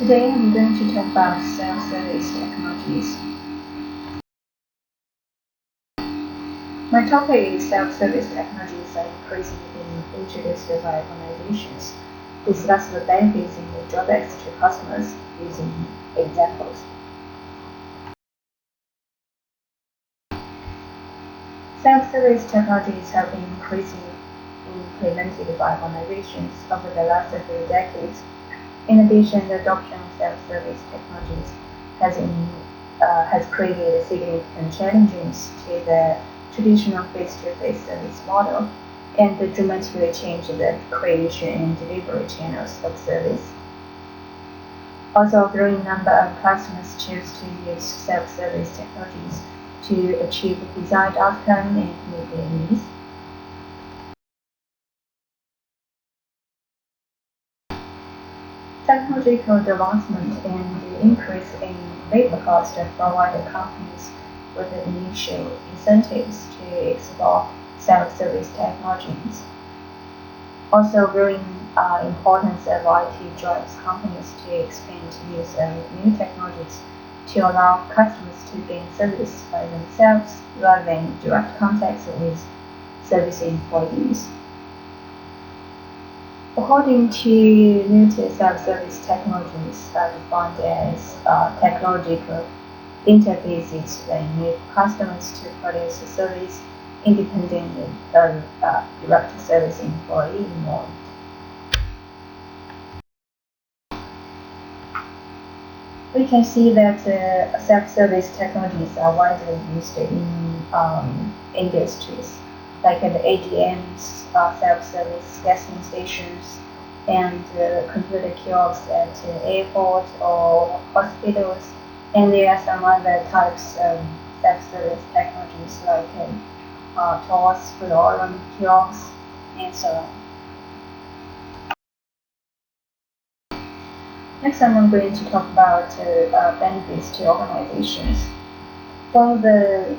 Today I'm going to talk about self-service technologies. My topic is self-service technologies are increasingly being introduced by organizations. Discuss the benefits and the drawbacks to customers using examples. Self-service technologies have been increasingly implemented by organizations over the last few decades. In addition, the adoption of self-service technologies has created significant challenges to the traditional face-to-face service model and dramatically changed the creation and delivery channels of service. Also, a growing number of customers choose to use self-service technologies to achieve the desired outcome and meet their needs. Technological advancement and the increase in labor cost provide companies with the initial incentives to explore self-service technologies. Also, growing importance of IT drives companies to expand use of new technologies to allow customers to gain service by themselves rather than direct contact with service employees. According to Newton, self-service technologies are defined as technological interfaces that enable customers to produce a service independently of direct service employee involved. We can see that self-service technologies are widely used in industries like the ATMs, self-service gasoline stations, and computer kiosks at airports or hospitals. And there are some other types of self-service technologies like tours, food ordering kiosks, and so on. Next, I'm going to talk about benefits to organizations. One of the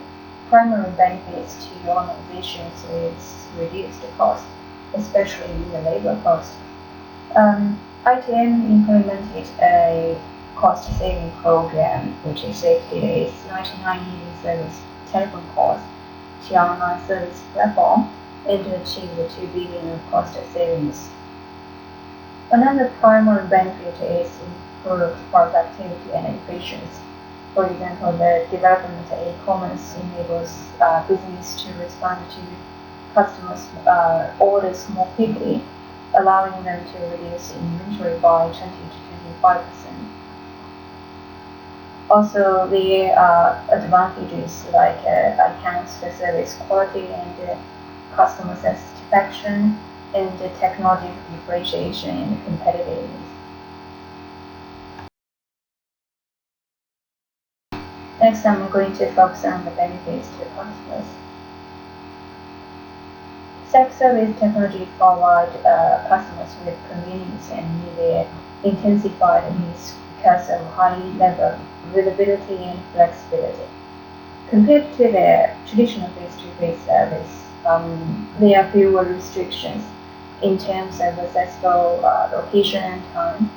primary benefits to organizations is reduced cost, especially in the labor cost. ITM implemented a cost-saving program which saved its 99 million service telephone calls to online service platform and achieved 2 billion of cost savings. Another primary benefit is improved productivity and efficiency. For example, the development of e-commerce enables business to respond to customers' orders more quickly, allowing them to reduce inventory by 20 to 25%. Also, there are advantages like enhanced service quality and customer satisfaction and technological differentiation and competitiveness. Next, I'm going to focus on the benefits to customers. Self-service technology provide customers with convenience and meet their intensified needs because of high level availability and flexibility. Compared to the traditional face-to-face service, there are fewer restrictions in terms of accessible location and time.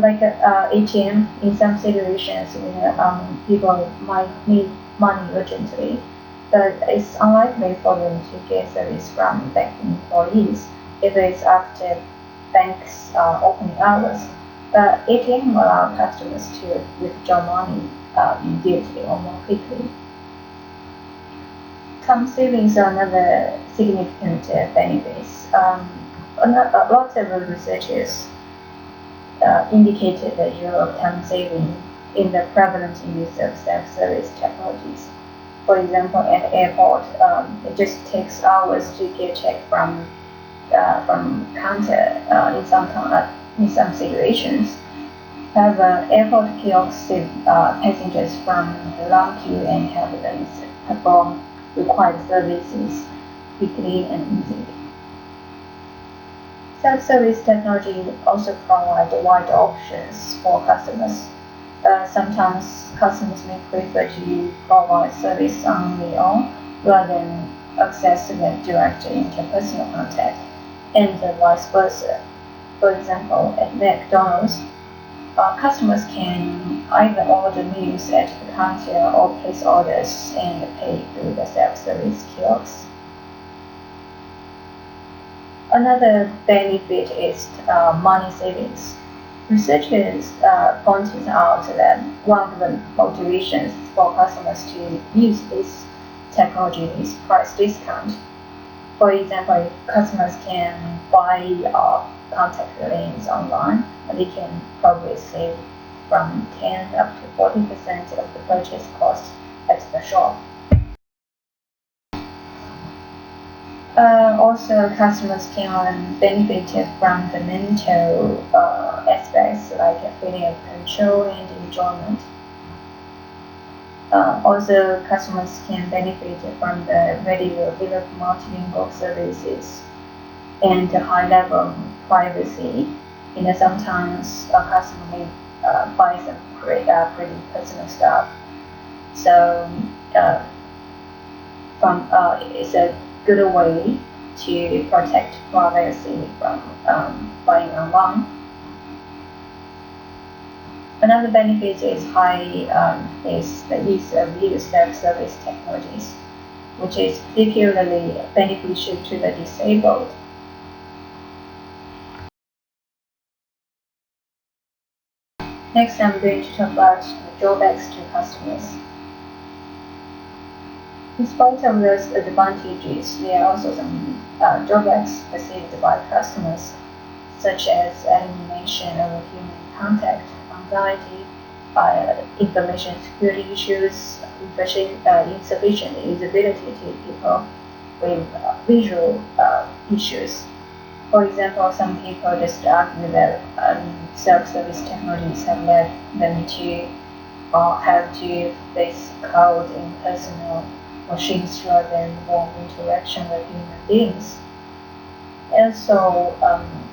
Like ATM, in some situations where people might need money urgently, but it's unlikely for them to get service from bank employees if it's after banks opening hours. But ATM allow customers to withdraw money immediately or more quickly. Time savings are another significant benefits. A lot of researchers indicated the role of time saving in the prevalent use of self-service technologies. For example, at the airport, it just takes hours to get check from counter in some situations. However, airport kiosks save passengers from the long queue and help them perform required services quickly and easily. Self-service technology also provide wide options for customers. Sometimes customers may prefer to provide service on their own rather than access the direct interpersonal contact, and vice versa. For example, at McDonald's, customers can either order meals at the counter or place orders and pay through the self-service kiosks. Another benefit is money savings. Researchers pointed out that one of the motivations for customers to use this technology is price discount. For example, if customers can buy contact lenses online, they can probably save from 10 up to 40% of the purchase cost at the shop. Also, customers can benefit from the mental aspects like a feeling of control and enjoyment. Also, customers can benefit from the readily available multilingual services and the high level of privacy. Sometimes a customer may buy some pretty personal stuff. So, uh, it's a good way to protect privacy from buying online. Another benefit is the ease of use self-service technologies, which is particularly beneficial to the disabled. Next, I'm going to talk about the drawbacks to customers. In spite of those advantages, there are also some drawbacks perceived by customers, such as elimination of human contact, anxiety, information security issues, insufficient usability to people with visual issues. For example, some people just argue that self-service technologies have led them to have to face cloud impersonal machines rather than warm interaction with human beings. Also,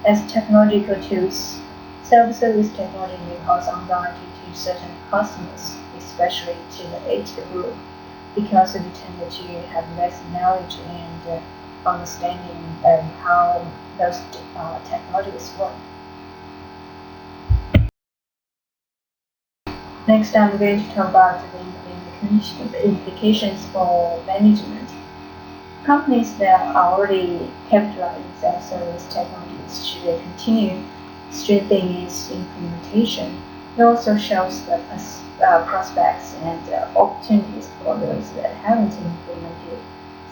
as technological tools, self-service technology may cause anxiety to certain customers, especially to the aged group, because they tend to have less knowledge and understanding of how those technologies work. Next, I'm going to talk about the implications for management. Companies that are already capitalizing self-service technologies should continue strengthening its implementation. It also shows the prospects and opportunities for those that haven't implemented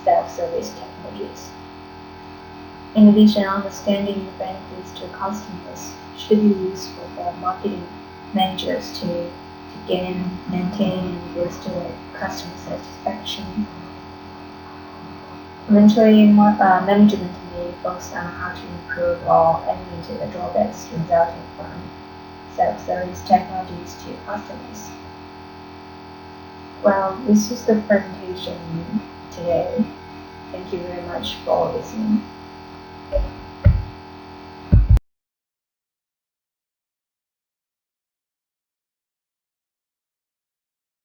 self-service technologies. In addition, understanding the benefits to customers should be useful for marketing managers to gain, maintain, and boost customer satisfaction. Eventually, management may focus on how to improve or eliminate the drawbacks resulting from self-service technologies to customers. Well, this is the presentation today. Thank you very much for listening.